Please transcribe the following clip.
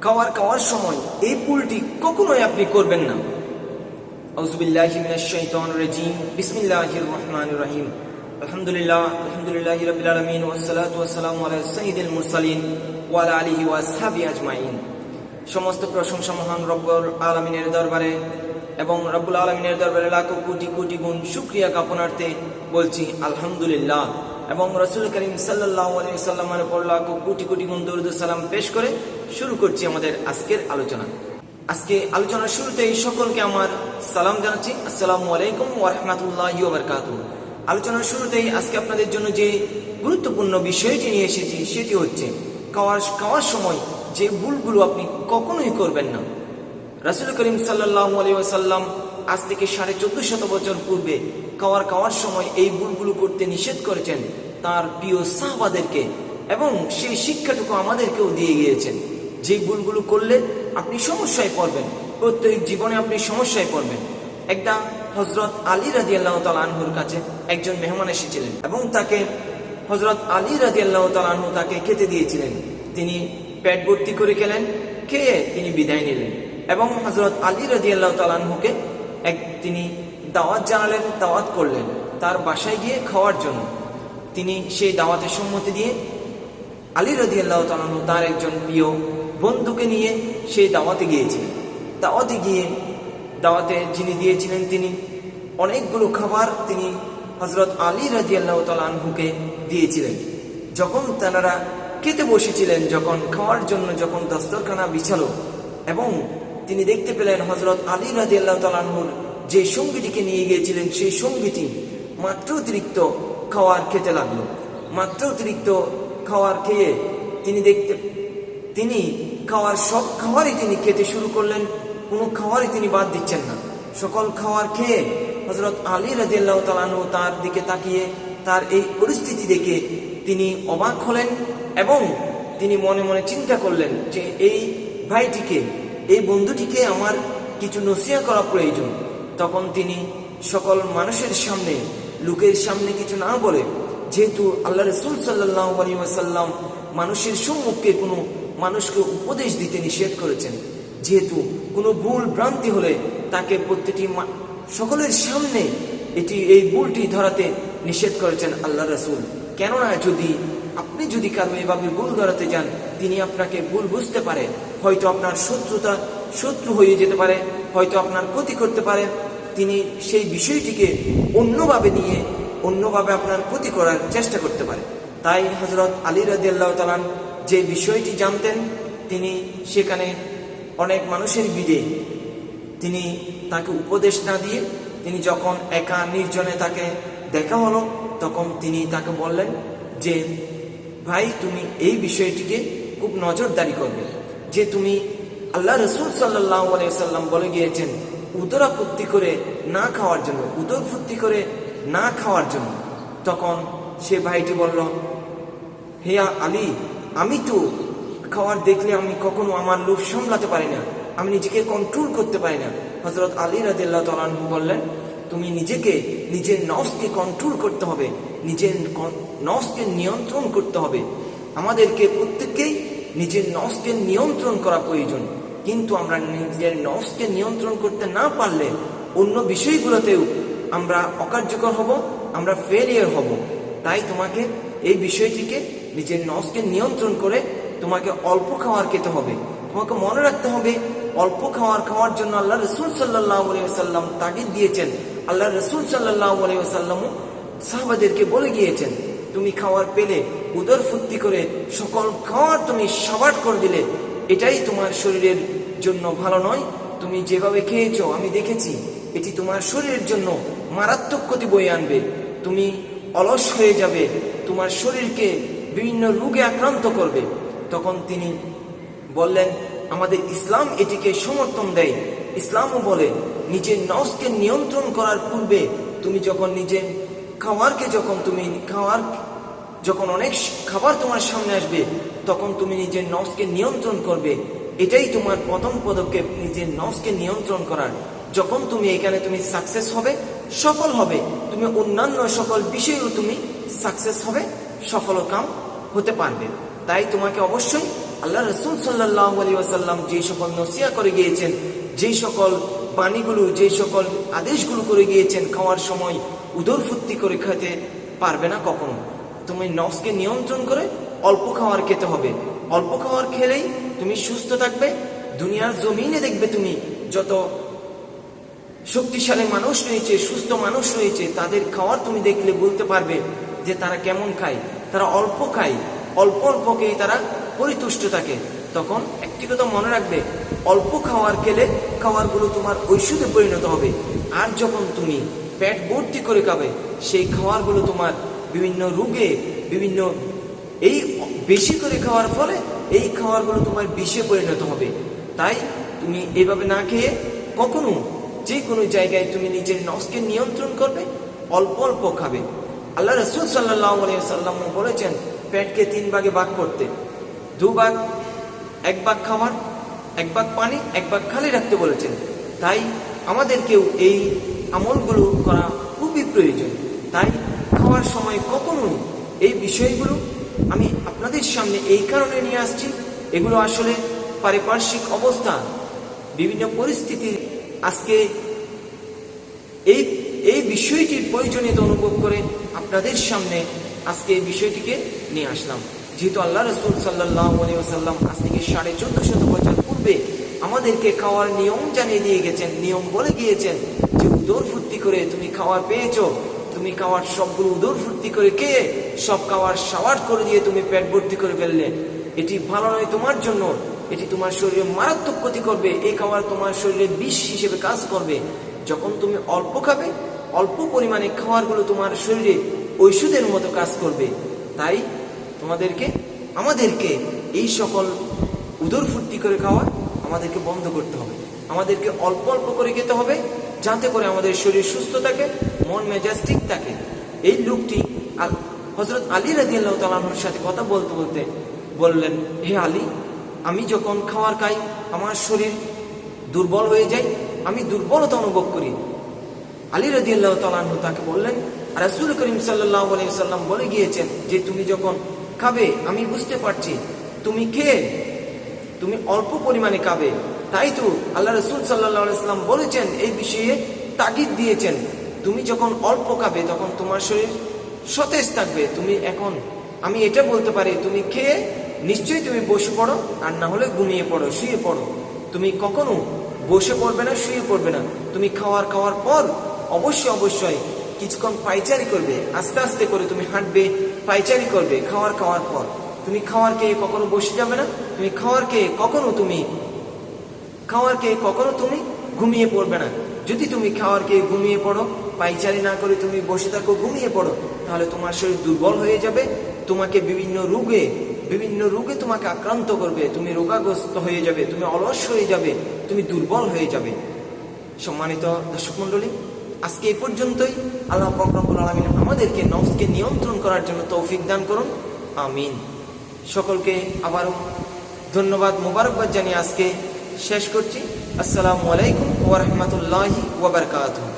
খাওয়ার সময় এই ভুলটি কখনোই আপনি করবেন না। আউযুবিল্লাহি মিনাশ শাইতানির রাজীম। বিসমিল্লাহির রহমানির রহিম। আলহামদুলিল্লাহি রাব্বিল আলামিন ওয়াসসালাতু ওয়াসসালামু আলা সাইয়্যিদিল মুরসালিন ওয়া আলা আলিহি ওয়া আসহাবিহি আজমাইন। সমস্ত প্রশংসা মহান রব্বুল আলামিনের দরবারে এবং রব্বুল আলামিনের দরবারে লাখো কোটি কোটি গুণ শুকরিয়া জ্ঞাপনার্থে বলছি আলহামদুলিল্লাহ, এবং রাসূল করিম সাল্লাল্লাহু আলাইহি ওয়াসাল্লামের উপর লাখো কোটি কোটি গুণ দরুদ ও সালাম পেশ করে শুরু করছি আমাদের আজকের আলোচনা। আজকে আলোচনার শুরুতেই সকলকে আমার সালাম জানাচ্ছি, আসসালামু আলাইকুম ওয়া রাহমাতুল্লাহি ওয়া বারাকাতুহু। আলোচনার শুরুতেই আজকে আপনাদের জন্য যে গুরুত্বপূর্ণ বিষয়টি নিয়ে এসেছি সেটি হচ্ছে খাওয়ার সময় যে ভুলগুলো আপনি কখনোই করবেন না। রাসূল করিম সাল্লাল্লাহু আলাইহি ওয়াসাল্লাম আজ থেকে 1450 বছর পূর্বে খাওয়ার সময় এই ভুলগুলো করতে নিষেধ করেছেন তার প্রিয় সাহাবাদেরকে, এবং সেই শিক্ষাটুকু আমাদেরকেও দিয়ে গিয়েছেন। যে ভুলগুলো করলে আপনি সমস্যায় পড়বেন, প্রত্যেক জীবনে আপনি সমস্যায় পড়বেন। একটা হযরত আলী রাদিয়াল্লাহু তাআলা আনহুর কাছে একজন মেহমান এসেছিলেন এবং তাকে হযরত আলী রাদিয়াল্লাহু তাআলা আনহু তাকে খেতে দিয়েছিলেন। তিনি পেট ভর্তি করে খেলেন, খেয়ে তিনি বিদায় নিলেন এবং হযরত আলী রাদিয়াল্লাহু তাআলা আনহুকে তিনি দাওয়াত জানালেন, দাওয়াত করলেন তার বাসায় গিয়ে খাওয়ার জন্য। তিনি সেই দাওয়াতে সম্মতি দিয়ে আলী রাদিয়াল্লাহু তাআলা আনহু তার একজন প্রিয় বন্ধুকে নিয়ে সেই দাওয়াতে গিয়েছিলেন। দাওয়াতে যিনি দিয়েছিলেন তিনি অনেকগুলো খাবার তিনি হযরত আলী রাদিয়াল্লাহু তাআলা আনহুকে দিয়েছিলেন। যখন তারা খেতে বসেছিলেন, যখন খাওয়ার জন্য যখন দস্তরখানা বিছালো এবং তিনি দেখতে পেলেন হযরত আলী রাদিয়াল্লাহু তাআলা আনহুর যে সঙ্গীটিকে নিয়ে গিয়েছিলেন সেই সঙ্গীটি মাত্র অতিরিক্ত খাবার খেতে লাগলো। মাত্র অতিরিক্ত খাবার খেয়ে তিনি সব খাবারই তিনি খেতে শুরু করলেন, কোনো খাবারই তিনি বাদ দিচ্ছেন না। সকল খাবার খেয়ে হযরত আলী রাদিয়াল্লাহু তাআলা আনহু তার দিকে তাকিয়ে তার এই পরিস্থিতি দেখে তিনি অবাক হলেন এবং তিনি মনে মনে চিন্তা করলেন যে এই ভাইটিকে, এই বন্ধুটিকে আমার কিছু নসিহত করা প্রয়োজন। তখন তিনি সকল মানুষের সামনে, লোকের সামনে কিছু না বলে, যেহেতু আল্লাহ রাসূল সাল্লাল্লাহু আলাইহি ওয়াসাল্লাম মানুষের সম্মুখে কোনো মানুষকে উপদেশ দিতে নিষেধ করেছেন, যেহেতু কোনো ভুল ভ্রান্তি হলে তাকে প্রত্যেকটি সকলের সামনে এই ভুলটি ধরাতে নিষেধ করেছেন আল্লাহ রাসূল। কেননা আপনি যদি কারো এভাবে ভুল ধরাতে যান, তিনি আপনাকে ভুল বুঝতে পারে, হয়তো আপনার শত্রু হয়ে যেতে পারে, হয়তো আপনার ক্ষতি করতে পারে। তিনি সেই বিষয়টিকে অন্যভাবে আপনার ক্ষতি করার চেষ্টা করতে পারে। তাই হযরত আলী রাদিয়াল্লাহু তাআলা যে বিষয়টি জানতেন, তিনি সেখানে অনেক মানুষের ভিড়ে তিনি তাকে উপদেশ না দিয়ে, তিনি যখন একা নির্জনে তাকে দেখা হলো তখন তিনি তাকে বললেন যে ভাই, তুমি এই বিষয়টিকে খুব নজরদারি করবে, যে তুমি আল্লাহ রাসূল সাল্লাল্লাহু আলাইহি ওয়াসাল্লাম বলে গিয়েছেন উদরাপত্তি করে না খাওয়ার জন্য, উদরপূর্তি করে না খাওয়ার জন্য। তখন সে ভাইটি বলল, হে আলী, আমি তো খাওয়ার দেখলে আমি কখনো আমার লোভ সামলাতে পারি না, আমি নিজেকে কন্ট্রোল করতে পারি না। হযরত আলী রাদিয়াল্লাহু তাআলা আনহু বললেন, তুমি নিজের নফসকে কন্ট্রোল করতে হবে, নিজের নফসকে নিয়ন্ত্রণ করতে হবে। আমাদেরকে প্রত্যেককেই নিজের নফসকে নিয়ন্ত্রণ করা প্রয়োজন, কিন্তু আমরা নিজের নফসকে নিয়ন্ত্রণ করতে না পারলে অন্য বিষয়গুলোতেও আমরা অকার্যকর হব, আমরা ফেলিয়ার হব। তাই তোমাকে এই বিষয়টিকে, নিজের নফসকে নিয়ন্ত্রণ করে তোমাকে অল্প খাবার খেতে হবে। তোমাকে মনে রাখতে হবে অল্প খাওয়ার জন্য আল্লাহ রাসূল সাল্লাল্লাহু আলাইহি ওয়াসাল্লাম তাগিদ দিয়েছেন। আল্লাহ রাসূল সাল্লাল্লাহু আলাইহি ওয়াসাল্লাম সাহাবাদেরকে বলে গিয়েছেন, তুমি খাবার পেলে উদরপূর্তি করে সকল খাবার তুমি সাবাট করে দিলে, এটাই তোমার শরীরের জন্য ভালো নয়। তুমি যেভাবে খেয়েছো আমি দেখেছি, এটি তোমার শরীরের জন্য মারাত্মক ক্ষতি বয়ে আনবে। তুমি অলস হয়ে যাবে, তোমার শরীরকে বিভিন্ন রোগে আক্রান্ত করবে। তখন তিনি বললেন, আমাদের ইসলাম এটিকে সমর্থন দেয়। ইসলামও বলে নিজের নফসকে নিয়ন্ত্রণ করার পূর্বে তুমি যখন নিজের খাবারকে যখন অনেক খাবার তোমার সামনে আসবে তখন তুমি নিজের নফসকে নিয়ন্ত্রণ করবে। এটাই তোমার প্রথম পদক্ষেপ, নিজের নফসকে নিয়ন্ত্রণ করার। যখন তুমি সাকসেস হবে, সফল হবে, তুমি অন্যান্য সকল বিষয়েও তুমি সাকসেস হবে, সফলকাম হতে পারবে। তাই তোমাকে অবশ্যই আল্লাহ রাসূল সাল্লাল্লাহু আলাইহি ওয়াসাল্লাম যে সকল নসিহত করে গিয়েছেন, যে সকল বাণীগুলো, যে সকল আদেশগুলো করে গিয়েছেন, খাওয়ার সময় উদরফুর্তি করে খেতে পারবে না কখনো। তুমি নফসকে নিয়ন্ত্রণ করে অল্প খাবার খেতে হবে। অল্প খাবার খেলেই তুমি সুস্থ থাকবে। দুনিয়ার জমিনে দেখবে তুমি যত শক্তিশালী মানুষ রয়েছে, সুস্থ মানুষ রয়েছে, তাদের খাওয়ার তুমি দেখলে বলতে পারবে যে তারা কেমন খায়। তারা অল্প খায়, অল্প অল্প খেয়ে তারা পরিতুষ্ট থাকে। তখন একটি কথা মনে রাখবে, অল্প খাবার খেলে খাবারগুলো তোমার ঔষধে পরিণত হবে। আর যখন তুমি পেট ভর্তি করে খাবে, সেই খাবারগুলো তোমার বিভিন্ন রোগে, বিভিন্ন এই বেশি করে খাওয়ার ফলে এই খাবারগুলো তোমার বিষে পরিণত হবে। তাই তুমি এইভাবে না খেয়ে কখনো যে কোনো জায়গায় তুমি নিজের নফসকে নিয়ন্ত্রণ করবে, অল্প অল্প খাবে। আল্লাহ রাসূল সাল্লাল্লাহু আলাইহি ওয়াসাল্লাম বলেছেন পেটকে 3 ভাগে ভাগ করতে, 2 ভাগ, 1 ভাগ খাবার, 1 ভাগ পানি, 1 ভাগ খালি রাখতে বলেছেন। তাই আমাদেরকেও এই আমলগুলো করা খুবই প্রয়োজন। তাই খাওয়ার সময় কখনোই এই বিষয়গুলো আমি আপনাদের সামনে এই কারণে নিয়ে আসছি, এগুলো আসলে পারিপার্শ্বিক অবস্থা, বিভিন্ন পরিস্থিতি আজকে এই বিষয়টির প্রয়োজনীয়তা অনুভব করে আপনাদের সামনে আজকে এই বিষয়টিকে নিয়ে আসলাম। যেহেতু আল্লাহ রাসূল সাল্লাল্লাহু আলাইহি ওয়াসাল্লাম আজ থেকে 1450 বছর পূর্বে আমাদেরকে খাওয়ার নিয়ম জানিয়ে দিয়ে গেছেন, নিয়ম বলে গিয়েছেন যে উদরফুর্তি করে তুমি খাওয়ার পেয়েছো, তুমি খাওয়ার সবগুলো উদরফুর্তি করে খেয়ে সব খাওয়ার সাওয়ার করে দিয়ে তুমি পেট ভর্তি করে ফেললে, এটি ভালো নয় তোমার জন্য, এটি তোমার শরীরে মারাত্মক ক্ষতি করবে। এই খাবার তোমার শরীরে বিষ হিসেবে কাজ করবে। যখন তুমি অল্প খাবে, অল্প পরিমাণে খাবারগুলো তোমার শরীরে ঔষধের মতো কাজ করবে। তাই আমাদেরকে এই সকল উদরফুর্তি করে খাওয়া আমাদেরকে বন্ধ করতে হবে। আমাদেরকে অল্প অল্প করে খেতে হবে, যাতে করে আমাদের শরীর সুস্থ থাকে, মন মেজাজ ঠিক থাকে। এই লোকটি হযরত আলী রাদিয়াল্লাহু তাআলা আনহুর সাথে কথা বলতে বলতে বললেন, হে আলী, আমি যখন খাবার খাই আমার শরীর দুর্বল হয়ে যায়, আমি দুর্বলতা অনুভব করি। আলী রাদিয়াল্লাহু তাআলা আনহু তাকে বললেন, রাসূল করিম সাল্লাল্লাহু আলাইহি ওয়াসাল্লাম বলে গিয়েছেন যে তুমি যখন খাবে, আমি বুঝতে পারছি তুমি অল্প পরিমাণে খাবে। তাই তো আল্লাহ রাসূল সাল্লাল্লাহু আলাইহি ওয়াসাল্লাম বলেছেন, এই বিষয়ে তাগিদ দিয়েছেন, তুমি যখন অল্প খাবে তখন তোমার শরীর সতেজ থাকবে। আমি এটা বলতে পারি, তুমি খেয়ে নিশ্চয়ই তুমি বসে পড়ো, আর না হলে ঘুমিয়ে পড়ো, শুয়ে পড়ো। তুমি কখনো বসে পড়বে না, শুয়ে পড়বে না। তুমি খাওয়ার পর অবশ্যই কিছুক্ষণ পায়চারি করবে, আস্তে আস্তে করে তুমি হাঁটবে, পায়চারি করবে। খাওয়ার পর তুমি খাওয়ার খেয়ে কখনো বসে যাবে না, তুমি খাওয়ার খেয়ে কখনো তুমি ঘুমিয়ে পড়বে না। যদি তুমি খাওয়ার খেয়ে ঘুমিয়ে পড়ো, পায়চারি না করে তুমি বসে থাকো, ঘুমিয়ে পড়ো, তাহলে তোমার শরীর দুর্বল হয়ে যাবে। তোমাকে বিভিন্ন রোগে তোমাকে আক্রান্ত করবে, তুমি রোগাগ্রস্ত হয়ে যাবে, তুমি অলস হয়ে যাবে, তুমি দুর্বল হয়ে যাবে। সম্মানিত দর্শক মণ্ডলী, আজকে এই পর্যন্তই। আল্লাহ পাক রব্বুল আলামিন আমাদেরকে নফসকে নিয়ন্ত্রণ করার জন্য তৌফিক দান করুন, আমিন। সকলকে আবারও ধন্যবাদ, মোবারকবাদ জানিয়ে আজকে শেষ করছি। আসসালামু আলাইকুম ওয়া রাহমাতুল্লাহি ওয়া বারাকাতুহু।